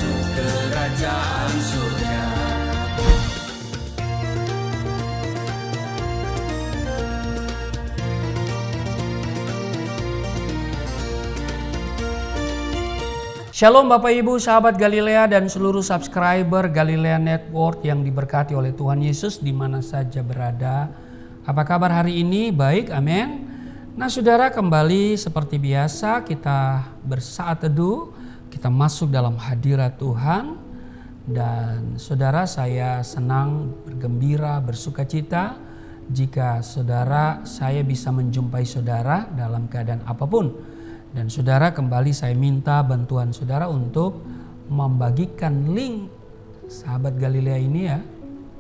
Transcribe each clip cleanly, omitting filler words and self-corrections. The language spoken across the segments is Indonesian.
masuk kerajaan surga. Shalom Bapak Ibu, sahabat Galilea dan seluruh subscriber Galilea Network yang diberkati oleh Tuhan Yesus di mana saja berada. Apa kabar hari ini? Baik, amin. Nah saudara, kembali seperti biasa kita bersaat teduh, kita masuk dalam hadirat Tuhan. Dan saudara, saya senang, bergembira, bersukacita jika saya bisa menjumpai saudara dalam keadaan apapun. Dan saudara, kembali saya minta bantuan saudara untuk membagikan link sahabat Galilea ini ya,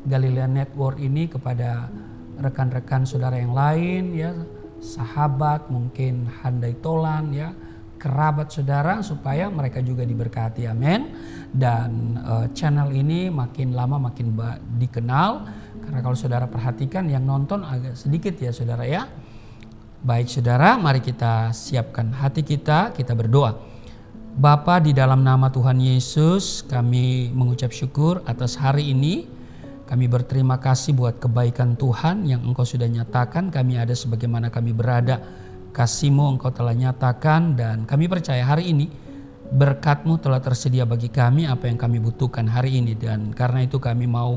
Galilea Network ini kepada rekan-rekan saudara yang lain ya, sahabat, mungkin handai tolan ya, kerabat saudara, supaya mereka juga diberkati, amin. Dan channel ini makin lama makin dikenal, karena kalau saudara perhatikan yang nonton agak sedikit ya saudara ya. Baik saudara, mari kita siapkan hati kita berdoa. Bapa, di dalam nama Tuhan Yesus kami mengucap syukur atas hari ini. Kami berterima kasih buat kebaikan Tuhan yang Engkau sudah nyatakan kami ada sebagaimana kami berada. Kasih-Mu Engkau telah nyatakan dan kami percaya hari ini berkat-Mu telah tersedia bagi kami apa yang kami butuhkan hari ini. Dan karena itu kami mau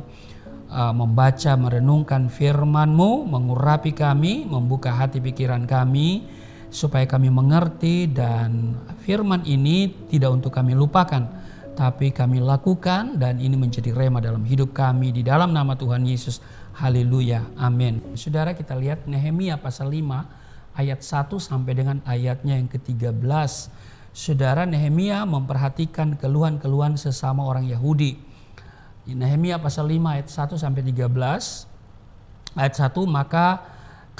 membaca, merenungkan firman-Mu, mengurapi kami, membuka hati pikiran kami supaya kami mengerti, dan firman ini tidak untuk kami lupakan tapi kami lakukan, dan ini menjadi rema dalam hidup kami di dalam nama Tuhan Yesus. Haleluya, amin. Saudara, kita lihat Nehemia pasal 5 ayat 1 sampai dengan ayatnya yang ke-13. Saudara, Nehemia memperhatikan keluhan-keluhan sesama orang Yahudi. Nehemia pasal 5 ayat 1 sampai 13. Ayat 1, maka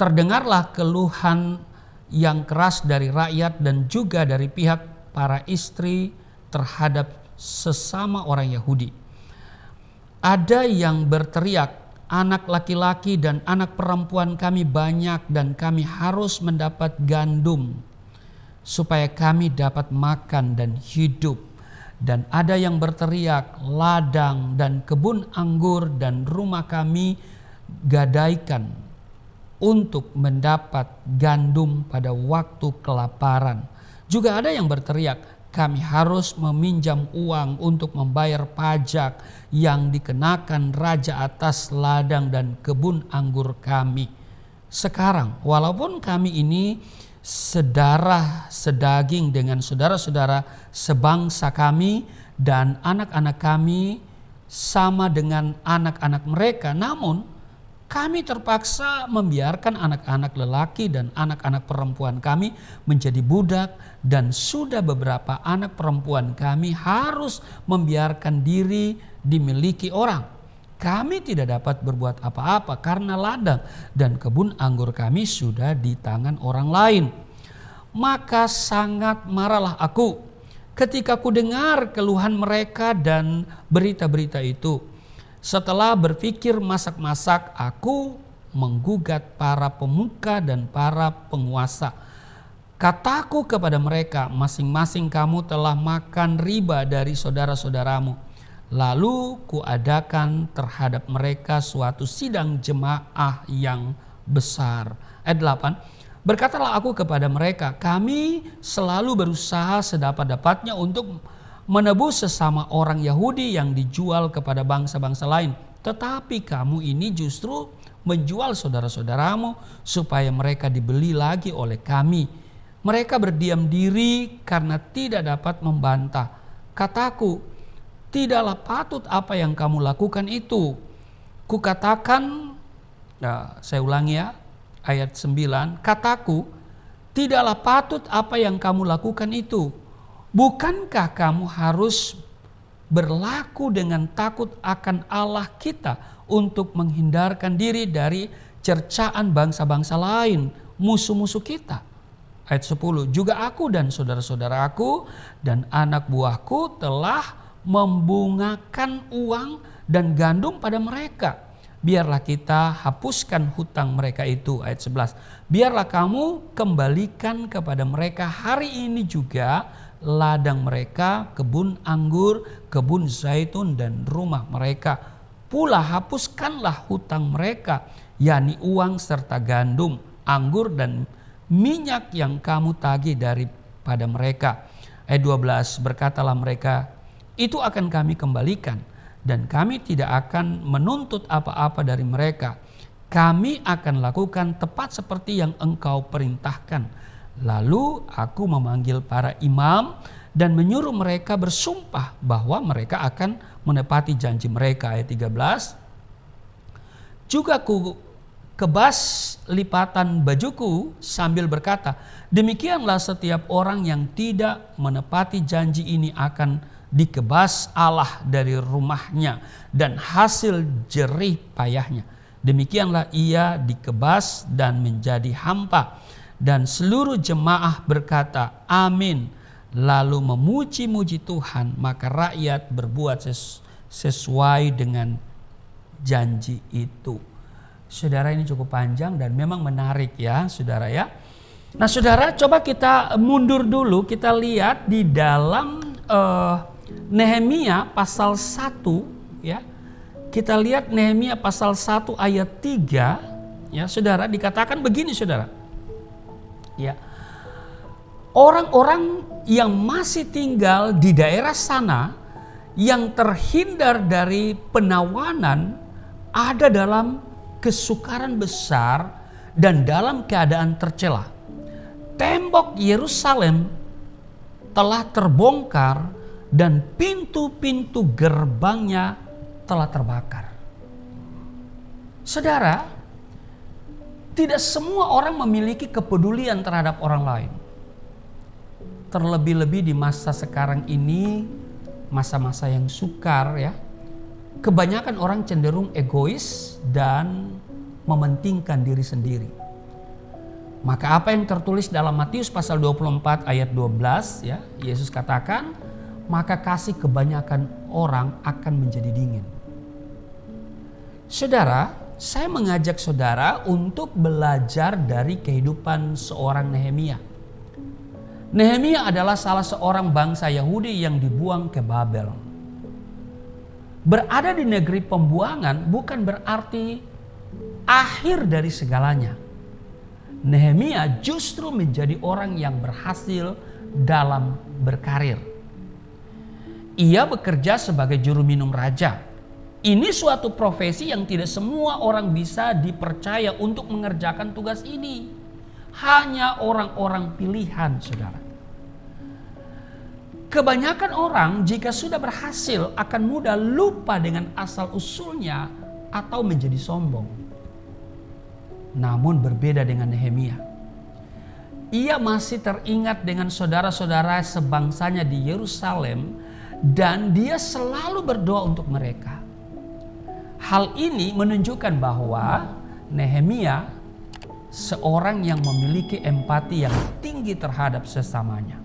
terdengarlah keluhan yang keras dari rakyat dan juga dari pihak para istri terhadap sesama orang Yahudi. Ada yang berteriak, anak laki-laki dan anak perempuan kami banyak dan kami harus mendapat gandum supaya kami dapat makan dan hidup. Dan ada yang berteriak, ladang dan kebun anggur dan rumah kami gadaikan untuk mendapat gandum pada waktu kelaparan. Juga ada yang berteriak, kami harus meminjam uang untuk membayar pajak yang dikenakan raja atas ladang dan kebun anggur kami. Sekarang, walaupun kami ini sedarah sedaging dengan saudara-saudara sebangsa kami dan anak-anak kami sama dengan anak-anak mereka, namun kami terpaksa membiarkan anak-anak lelaki dan anak-anak perempuan kami menjadi budak, dan sudah beberapa anak perempuan kami harus membiarkan diri dimiliki orang. Kami tidak dapat berbuat apa-apa karena ladang dan kebun anggur kami sudah di tangan orang lain. Maka sangat marahlah aku ketika ku dengar keluhan mereka dan berita-berita itu. Setelah berpikir masak-masak, aku menggugat para pemuka dan para penguasa. Kataku kepada mereka, masing-masing kamu telah makan riba dari saudara-saudaramu. Lalu kuadakan terhadap mereka suatu sidang jemaah yang besar. Ayat 8, berkatalah aku kepada mereka, kami selalu berusaha sedapat-dapatnya untuk menebus sesama orang Yahudi yang dijual kepada bangsa-bangsa lain. Tetapi kamu ini justru menjual saudara-saudaramu supaya mereka dibeli lagi oleh kami. Mereka berdiam diri karena tidak dapat membantah. Kataku, tidaklah patut apa yang kamu lakukan itu. Kukatakan, saya ulangi ya, ayat 9, kataku, tidaklah patut apa yang kamu lakukan itu. Bukankah kamu harus berlaku dengan takut akan Allah kita untuk menghindarkan diri dari cercaan bangsa-bangsa lain, musuh-musuh kita? Ayat 10, juga aku dan saudara-saudaraku dan anak buahku telah membungakan uang dan gandum pada mereka. Biarlah kita hapuskan hutang mereka itu. Ayat 11, biarlah kamu kembalikan kepada mereka hari ini juga ladang mereka, kebun anggur, kebun zaitun dan rumah mereka. Pula hapuskanlah hutang mereka, yakni uang serta gandum, anggur dan minyak yang kamu tagih daripada mereka. Ayat 12, berkatalah mereka, itu akan kami kembalikan dan kami tidak akan menuntut apa-apa dari mereka. Kami akan lakukan tepat seperti yang engkau perintahkan. Lalu aku memanggil para imam dan menyuruh mereka bersumpah bahwa mereka akan menepati janji mereka. Ayat 13. Juga ku kebas lipatan bajuku sambil berkata, demikianlah setiap orang yang tidak menepati janji ini akan dikebas Allah dari rumahnya dan hasil jerih payahnya. Demikianlah ia dikebas dan menjadi hampa. Dan seluruh jemaah berkata, amin. Lalu memuji-muji Tuhan, maka rakyat berbuat sesuai dengan janji itu. Saudara, ini cukup panjang dan memang menarik ya saudara ya. Nah saudara, coba kita mundur dulu, kita lihat di dalam Nehemia pasal 1 ya. Kita lihat Nehemia pasal 1 ayat 3 ya saudara, dikatakan begini saudara. Ya. Orang-orang yang masih tinggal di daerah sana yang terhindar dari penawanan ada dalam kesukaran besar dan dalam keadaan tercela. Tembok Yerusalem telah terbongkar dan pintu-pintu gerbangnya telah terbakar. Saudara, tidak semua orang memiliki kepedulian terhadap orang lain. Terlebih-lebih di masa sekarang ini, masa-masa yang sukar ya. Kebanyakan orang cenderung egois dan mementingkan diri sendiri. Maka apa yang tertulis dalam Matius pasal 24 ayat 12 ya, Yesus katakan, maka kasih kebanyakan orang akan menjadi dingin. Saudara, saya mengajak saudara untuk belajar dari kehidupan seorang Nehemia. Nehemia adalah salah seorang bangsa Yahudi yang dibuang ke Babel. Berada di negeri pembuangan bukan berarti akhir dari segalanya. Nehemia justru menjadi orang yang berhasil dalam berkarir. Ia bekerja sebagai juru minum raja. Ini suatu profesi yang tidak semua orang bisa dipercaya untuk mengerjakan tugas ini. Hanya orang-orang pilihan, saudara. Kebanyakan orang jika sudah berhasil akan mudah lupa dengan asal-usulnya atau menjadi sombong. Namun berbeda dengan Nehemia. Ia masih teringat dengan saudara-saudara sebangsanya di Yerusalem dan dia selalu berdoa untuk mereka. Hal ini menunjukkan bahwa Nehemia seorang yang memiliki empati yang tinggi terhadap sesamanya.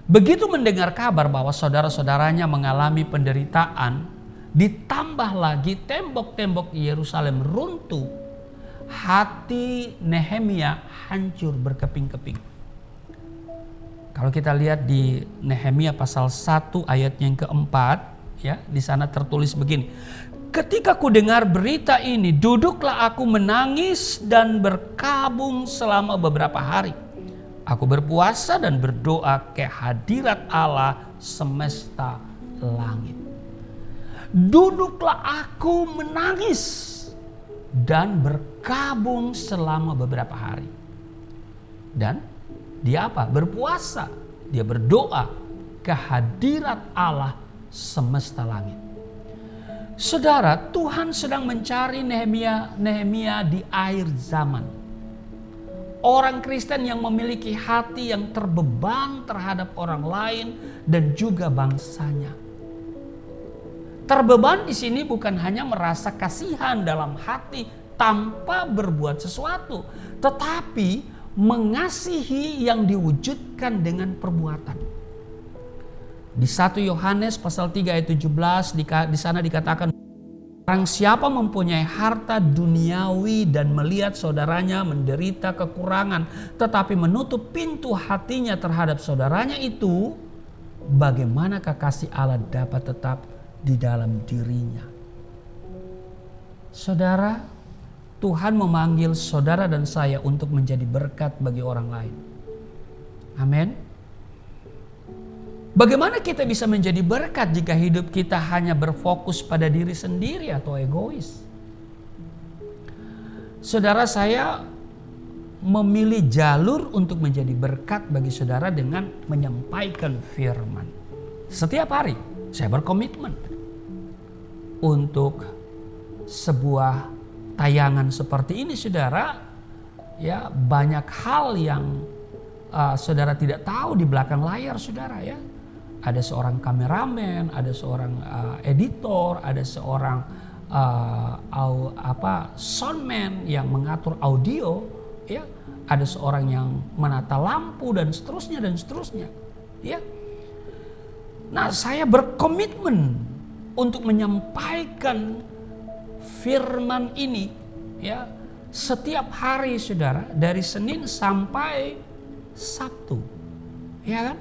Begitu mendengar kabar bahwa saudara-saudaranya mengalami penderitaan, ditambah lagi tembok-tembok Yerusalem runtuh, hati Nehemia hancur berkeping-keping. Kalau kita lihat di Nehemia pasal 1 ayat yang keempat, ya, di sana tertulis begini. Ketika ku dengar berita ini, duduklah aku menangis dan berkabung selama beberapa hari. Aku berpuasa dan berdoa ke hadirat Allah semesta langit. Duduklah aku menangis dan berkabung selama beberapa hari. Dan dia apa? Berpuasa. Dia berdoa ke hadirat Allah semesta langit. Saudara, Tuhan sedang mencari Nehemia di akhir zaman. Orang Kristen yang memiliki hati yang terbeban terhadap orang lain dan juga bangsanya. Terbeban di sini bukan hanya merasa kasihan dalam hati tanpa berbuat sesuatu, tetapi mengasihi yang diwujudkan dengan perbuatan. Di 1 Yohanes pasal 3 ayat 17 di sana dikatakan, Barang siapa mempunyai harta duniawi dan melihat saudaranya menderita kekurangan, tetapi menutup pintu hatinya terhadap saudaranya itu, bagaimanakah kasih Allah dapat tetap di dalam dirinya? Saudara, Tuhan memanggil saudara dan saya untuk menjadi berkat bagi orang lain. Amin. Bagaimana kita bisa menjadi berkat jika hidup kita hanya berfokus pada diri sendiri atau egois? Saudara, saya memilih jalur untuk menjadi berkat bagi saudara dengan menyampaikan firman. Setiap hari saya berkomitmen untuk sebuah tayangan seperti ini, saudara. Ya, banyak hal yang saudara tidak tahu di belakang layar, saudara, ya. Ada seorang kameramen, ada seorang editor, ada seorang soundman yang mengatur audio, ya. Ada seorang yang menata lampu dan seterusnya dan seterusnya, ya. Nah, saya berkomitmen untuk menyampaikan firman ini, ya, setiap hari, saudara, dari Senin sampai Sabtu, ya kan?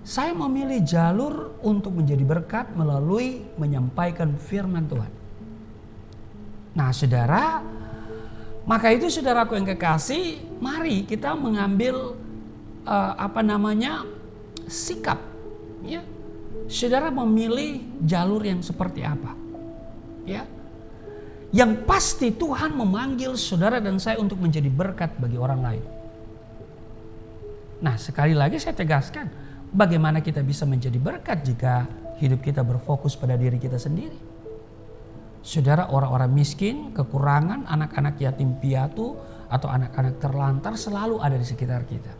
Saya memilih jalur untuk menjadi berkat melalui menyampaikan firman Tuhan. Nah, saudara, maka itu saudaraku yang kekasih, mari kita mengambil sikap, ya. Saudara memilih jalur yang seperti apa, ya? Yang pasti Tuhan memanggil saudara dan saya untuk menjadi berkat bagi orang lain. Nah, sekali lagi saya tegaskan, bagaimana kita bisa menjadi berkat jika hidup kita berfokus pada diri kita sendiri? Saudara, orang-orang miskin, kekurangan, anak-anak yatim piatu, atau anak-anak terlantar selalu ada di sekitar kita.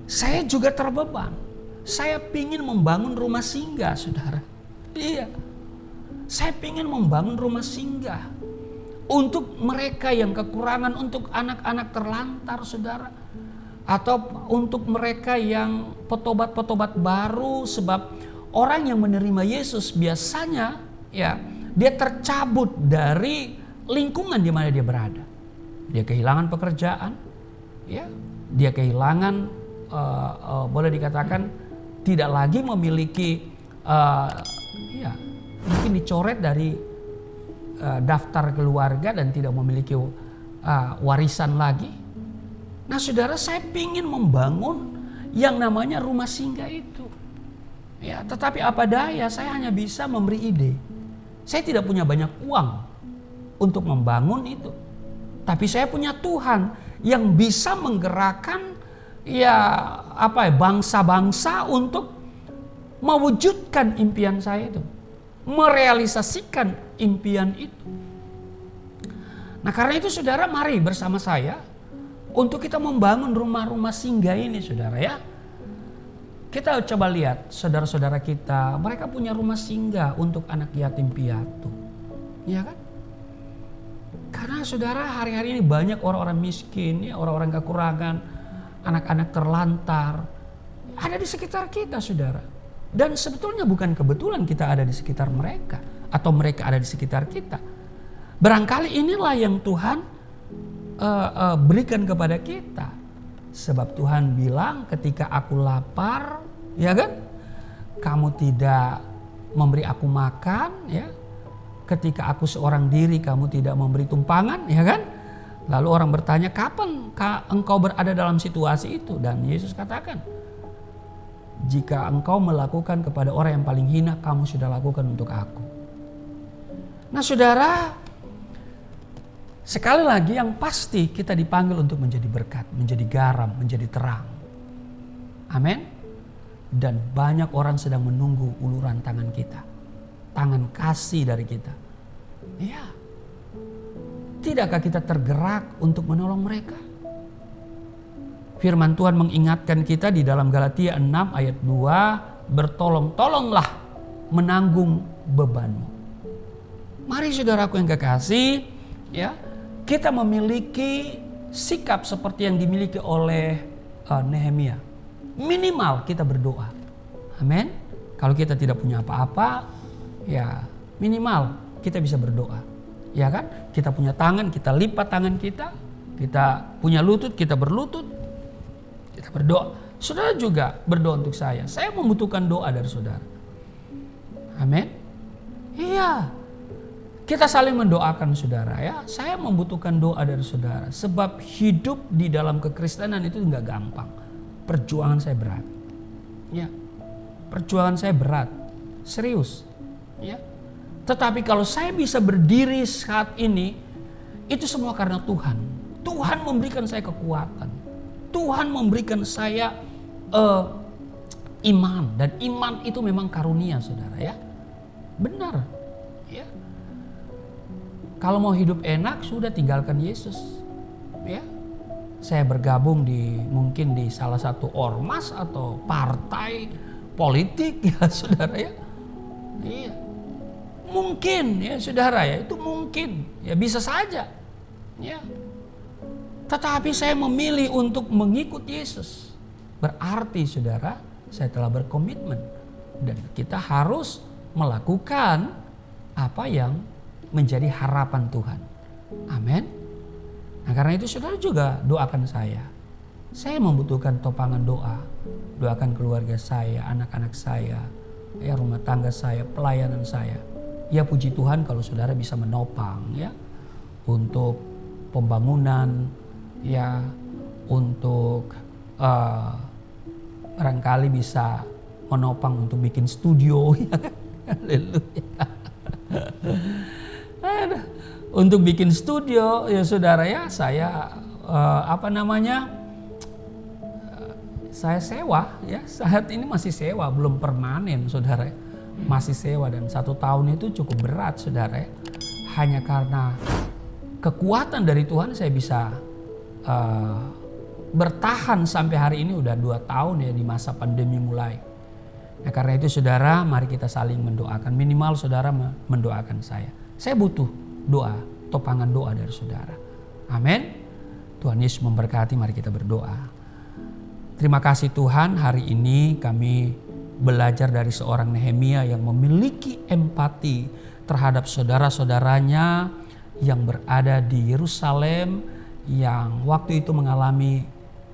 Saya juga terbeban. Saya ingin membangun rumah singgah, saudara. Iya, saya ingin membangun rumah singgah untuk mereka yang kekurangan, untuk anak-anak terlantar, saudara. Atau untuk mereka yang petobat-petobat baru, sebab orang yang menerima Yesus biasanya, ya, dia tercabut dari lingkungan di mana dia berada. Dia kehilangan pekerjaan, ya, dia kehilangan boleh dikatakan tidak lagi memiliki, ya, mungkin dicoret dari daftar keluarga dan tidak memiliki warisan lagi. Nah, saudara, saya ingin membangun yang namanya rumah singgah itu. Ya, tetapi apa daya, saya hanya bisa memberi ide. Saya tidak punya banyak uang untuk membangun itu. Tapi saya punya Tuhan yang bisa menggerakkan, ya, bangsa-bangsa untuk mewujudkan impian saya itu. Merealisasikan impian itu. Nah, karena itu saudara, mari bersama saya untuk kita membangun rumah-rumah singgah ini, saudara, ya. Kita coba lihat saudara-saudara kita, mereka punya rumah singgah untuk anak yatim piatu, ya kan? Karena saudara, hari-hari ini banyak orang-orang miskin, ya, orang-orang kekurangan, anak-anak terlantar, ada di sekitar kita, saudara. Dan sebetulnya bukan kebetulan kita ada di sekitar mereka, atau mereka ada di sekitar kita. Barangkali inilah yang Tuhan berikan kepada kita. Sebab Tuhan bilang, ketika aku lapar, ya kan, kamu tidak memberi aku makan, ya. Ketika aku seorang diri, kamu tidak memberi tumpangan, ya kan. Lalu orang bertanya, kapan engkau berada dalam situasi itu? Dan Yesus katakan, jika engkau melakukan kepada orang yang paling hina, kamu sudah lakukan untuk aku. Nah, saudara, sekali lagi, yang pasti kita dipanggil untuk menjadi berkat, menjadi garam, menjadi terang. Amin. Dan banyak orang sedang menunggu uluran tangan kita, tangan kasih dari kita. Ya, tidakkah kita tergerak untuk menolong mereka? Firman Tuhan mengingatkan kita di dalam Galatia 6 ayat 2, bertolong-tolonglah menanggung bebanmu. Mari saudaraku yang kekasih, ya, kita memiliki sikap seperti yang dimiliki oleh Nehemia. Minimal kita berdoa. Amin. Kalau kita tidak punya apa-apa, ya Minimal kita bisa berdoa. Ya kan? Kita punya tangan, kita lipat tangan kita. Kita punya lutut, kita berlutut. Kita berdoa. Saudara juga berdoa untuk saya. Saya membutuhkan doa dari saudara. Amin. Iya. Kita saling mendoakan saudara ya. Saya membutuhkan doa dari saudara. Sebab hidup di dalam kekristenan itu enggak gampang. Perjuangan saya berat. Ya. Perjuangan saya berat. Serius. Ya. Tetapi kalau saya bisa berdiri saat ini, itu semua karena Tuhan. Tuhan memberikan saya kekuatan. Tuhan memberikan saya iman. Dan iman itu memang karunia saudara ya. Benar. Ya. Kalau mau hidup enak sudah tinggalkan Yesus. Ya. Saya bergabung mungkin di salah satu ormas atau partai politik ya saudara ya. Iya. Mungkin ya saudara ya, itu mungkin ya bisa saja. Ya. Tetapi saya memilih untuk mengikut Yesus. Berarti saudara, saya telah berkomitmen dan kita harus melakukan apa yang menjadi harapan Tuhan. Amin. Nah karena itu saudara juga doakan saya. Saya membutuhkan topangan doa. Doakan keluarga saya, anak-anak saya, ya rumah tangga saya, pelayanan saya. Ya puji Tuhan kalau saudara bisa menopang ya untuk pembangunan ya, untuk barangkali bisa menopang untuk bikin studio ya. Haleluya. Untuk bikin studio ya saudara ya, saya saya sewa ya, saat ini masih sewa, belum permanen saudara. Masih sewa dan 1 tahun itu cukup berat saudara ya. Hanya karena kekuatan dari Tuhan saya bisa bertahan sampai hari ini udah 2 tahun ya di masa pandemi mulai. Nah karena itu saudara, mari kita saling mendoakan. Minimal saudara mendoakan saya. Saya butuh doa, topangan doa dari saudara. Amin. Tuhan Yesus memberkati, mari kita berdoa. Terima kasih Tuhan, hari ini kami belajar dari seorang Nehemia yang memiliki empati terhadap saudara-saudaranya yang berada di Yerusalem yang waktu itu mengalami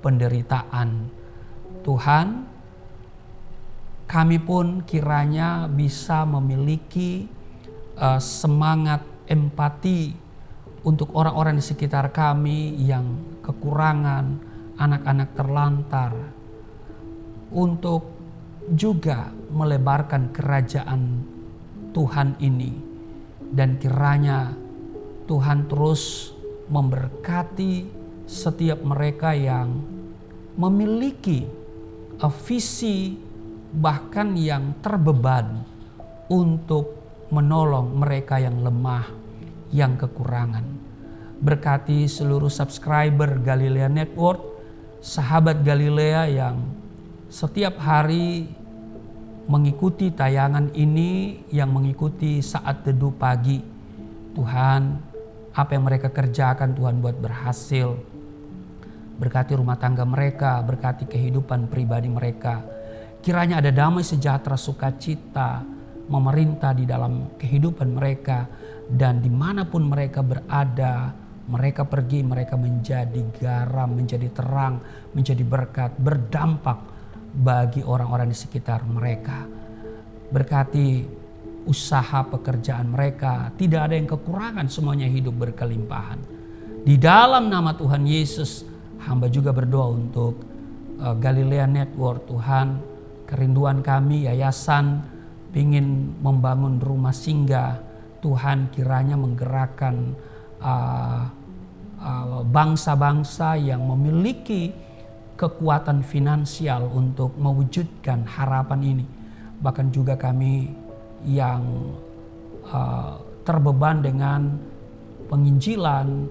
penderitaan. Tuhan, kami pun kiranya bisa memiliki semangat empati untuk orang-orang di sekitar kami yang kekurangan, anak-anak terlantar, untuk juga melebarkan kerajaan Tuhan ini. Dan kiranya Tuhan terus memberkati setiap mereka yang memiliki visi bahkan yang terbeban untuk menolong mereka yang lemah, yang kekurangan. Berkati seluruh subscriber Galilea Network, sahabat Galilea yang setiap hari mengikuti tayangan ini, yang mengikuti saat teduh pagi. Tuhan, apa yang mereka kerjakan Tuhan buat berhasil. Berkati rumah tangga mereka, berkati kehidupan pribadi mereka. Kiranya ada damai sejahtera sukacita memerintah di dalam kehidupan mereka. Dan dimanapun mereka berada, mereka pergi, mereka menjadi garam, menjadi terang, menjadi berkat, berdampak bagi orang-orang di sekitar mereka. Berkati usaha pekerjaan mereka, tidak ada yang kekurangan, semuanya hidup berkelimpahan. Di dalam nama Tuhan Yesus, hamba juga berdoa untuk Galilea Network. Tuhan, kerinduan kami yayasan ingin membangun rumah singgah. Tuhan kiranya menggerakkan bangsa-bangsa yang memiliki kekuatan finansial untuk mewujudkan harapan ini. Bahkan juga kami yang terbeban dengan penginjilan,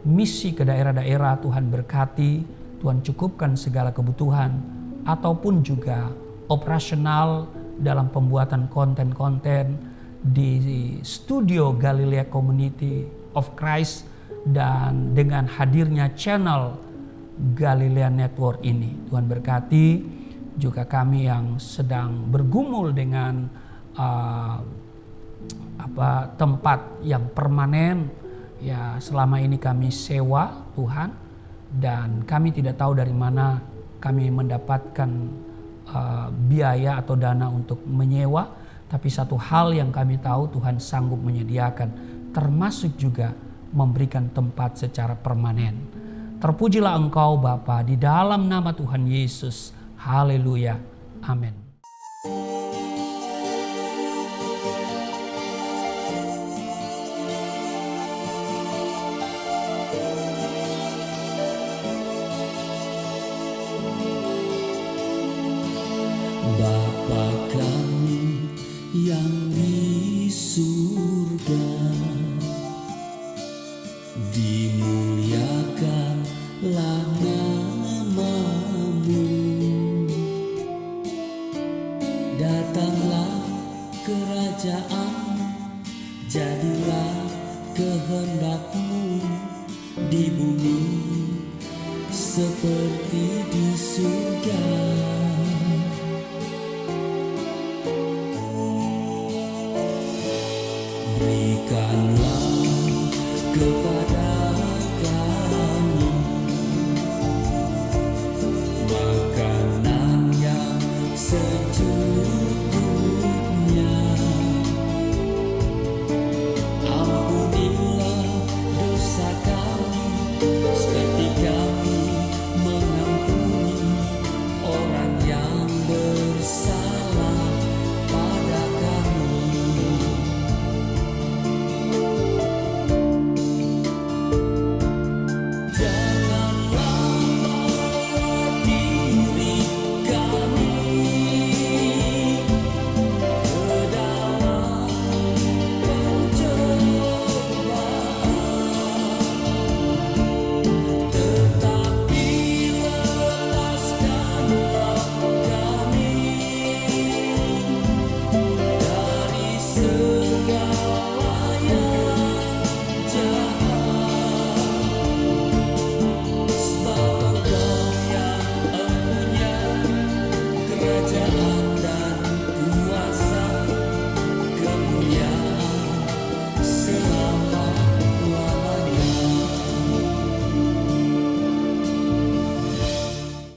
misi ke daerah-daerah, Tuhan berkati, Tuhan cukupkan segala kebutuhan, ataupun juga operasional dalam pembuatan konten-konten di studio Galilea Community of Christ, dan dengan hadirnya channel Galilea Network ini. Tuhan berkati juga kami yang sedang bergumul dengan tempat yang permanen. Ya, selama ini kami sewa Tuhan, dan kami tidak tahu dari mana kami mendapatkan biaya atau dana untuk menyewa. Tapi satu hal yang kami tahu, Tuhan sanggup menyediakan, termasuk juga memberikan tempat secara permanen. Terpujilah Engkau Bapa, di dalam nama Tuhan Yesus. Haleluya. Amin. Bapa kami yang di surga, dimuliakanlah nama-Mu. Datanglah kerajaan, jadilah kehendak-Mu di bumi seperti di surga. Berikanlah kepada